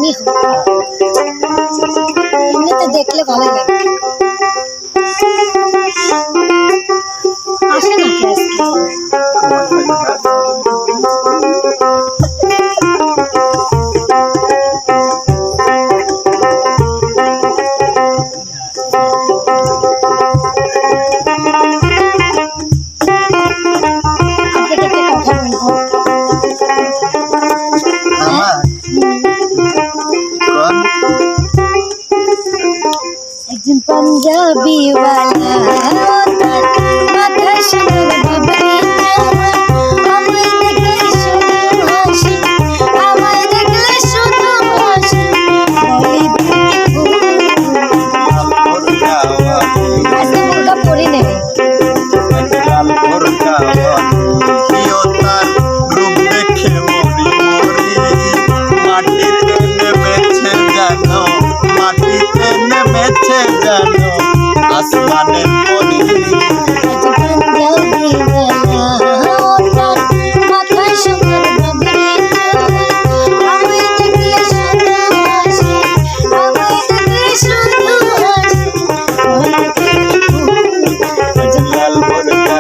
এমনি এমনিতে দেখলে ভালো লাগে। আসে নাকি আজকে? একজন পাঞ্জাবি ওয়ালা মাথায় সোনার বাবরি আমায় দেখলে শুধু হাসি, আমায় দেখলে শুধু হাসি। আজকে বোরকা পরি নেই। আসমানের পরি মাথায় সোনার বাবরি আমায় দেখলে শুধু হাসি, আমায় দেখলে শুধু হাসি। লাল বোরকা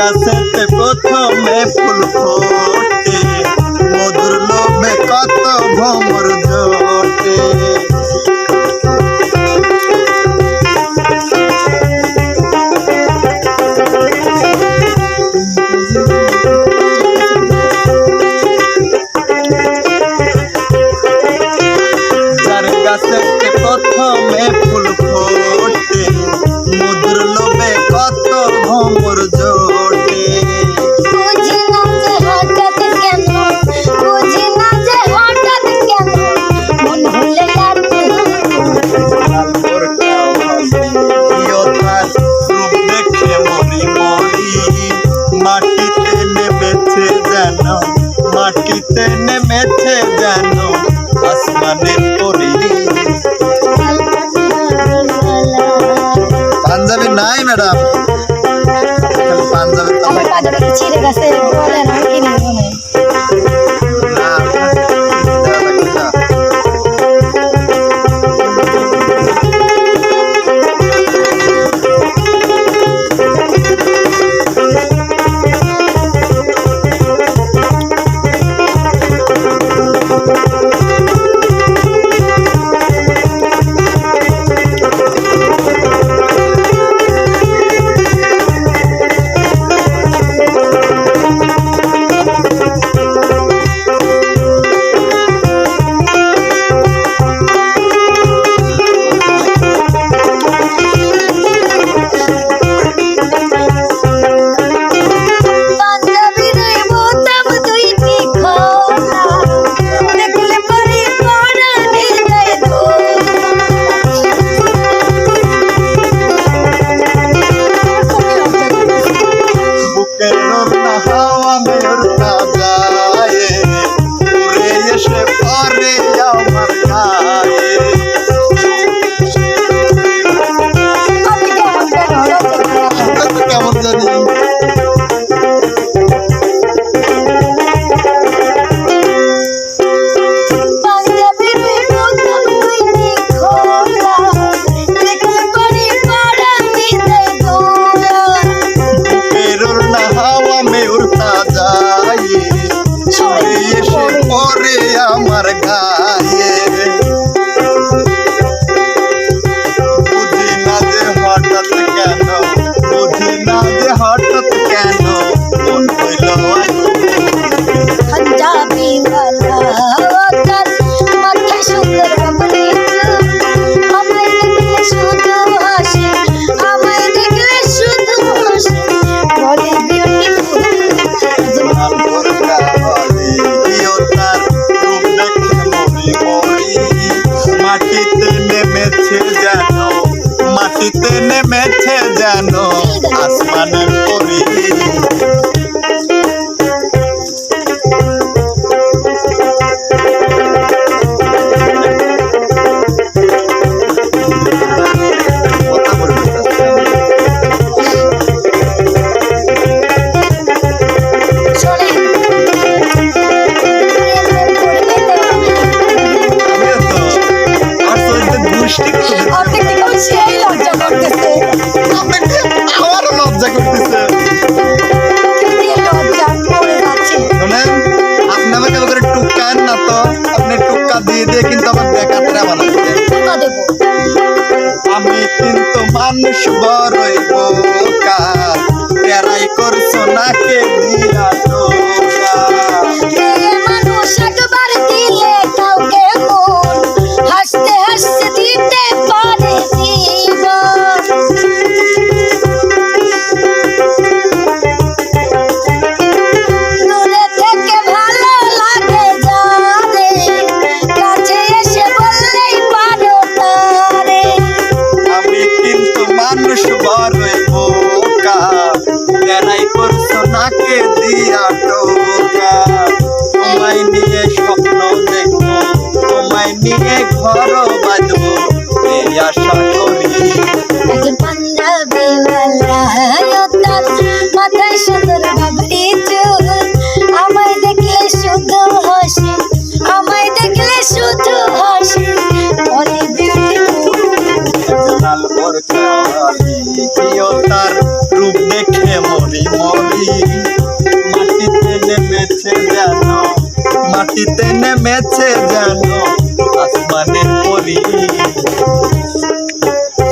গাছেতে প্রথমে ফুল ফোটে, মধুর লোভে কত ভ্রমর জোটে। যার গাছেতে প্রথমে ফুল ফোটে, মধুর লোভে কত ভ্রমর জোটে। বুঝি না যে হঠাৎ কেন, বুঝি না যে হঠাৎ কেন মন ভুলে যাচ্ছে। লাল বোরকা প্রিয়তার রূপ দেখে মরি মরি, মাটিতে নেমেছে যেন, মাটিতে নেমেছে যেন আসমানের পরি। পাঞ্জাবি নাই ম্যাডাম, পাঞ্জাবি আমার পাঞ্জাবি ছিঁড়ে গেছে বলেন আমি কিনে দেবো না। আমার গায়ে মাটিতে নেমেছে যেন আসমানের পরি কথা বলতে শোনেন প্রেম করলে তো আমিও তো আর তো একটু দুষ্টি করে অর্ধেক থেকে আমার সেই লজ্জা করতেছে আপনাকে আমারও লজ্জা করতেছে কি দিয়ে লজ্জা পড়ে যাচ্ছে শোনেন আপনি আমাকে করে টুকান না তো আপনি টুকা দিয়ে দিয়ে কিন্তু আমার বেকাতরা বানাচ্ছেন টাকা দেবো আমি কিন্তু মানুষ বড়ই বোকা তেরাই করছো নাকে দিয়া টোকা প্রিয় মানুষ একবার দিলে কাউকে মন হাসতে হাসতে দিতে পারে জীবন দূরে থেকে ভালো লাগে জানে কাছে এসে বললেই পারো তারে আমি কিন্তু মানুষ বড়ই বোকা তেরাই করছো নাকে দিয়া টোকা তোমায় নিয়ে স্বপ্ন দেখবো তোমায় নিয়ে ঘর বাঁধবো এই আশা করি একজন পাঞ্জাবি ওয়ালা তার মাথায় সুন্দর বাবরি চুল আমায় দেখলে শুধু হাসি আমায় দেখলে শুধু হাসি অনেক বিউটিফুল লাল বোরখাওয়ালি কিও তার রূপ দেখে মরি মরি মাটিতে নেমেছে যেন মাটিতে নেমেছে যেন আসমানের পরি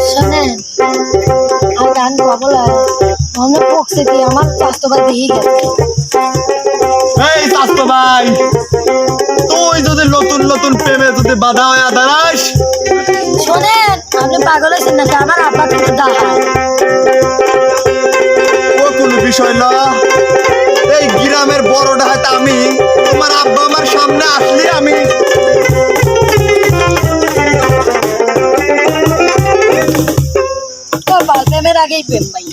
শোনেন আর গান গাবো মনে পকছে কি আমার স্বাস্থ্য বা দিয়ে গেছে এই স্বাস্থ্য ভাই তুই যদি নতুন নতুন প্রেমে যদি বাধা হয়ে দাঁড়াস শোনেন আপনি পাগল হয়েছেন না আমার আব্বা কিন্তু দাহায় ও কোনো বিষয় না এই গ্রামের বড়টা হয়তো আমি তোমার আব্বা আমার সামনে আসলে আমি তোর বাল প্রেমের আগেই প্রেম পাই